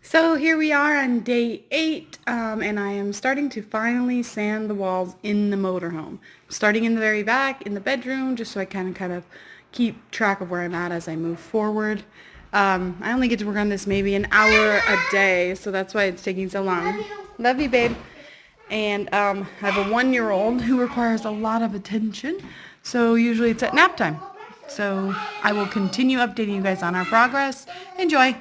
So here we are on day 8, and I am starting to finally sand the walls in the motorhome. Starting in the very back, in the bedroom, just so I can kind of keep track of where I'm at as I move forward. I only get to work on this maybe an hour a day, so that's why it's taking so long. Love you, babe. And I have a 1-year-old who requires a lot of attention, so usually it's at nap time. So I will continue updating you guys on our progress. Enjoy!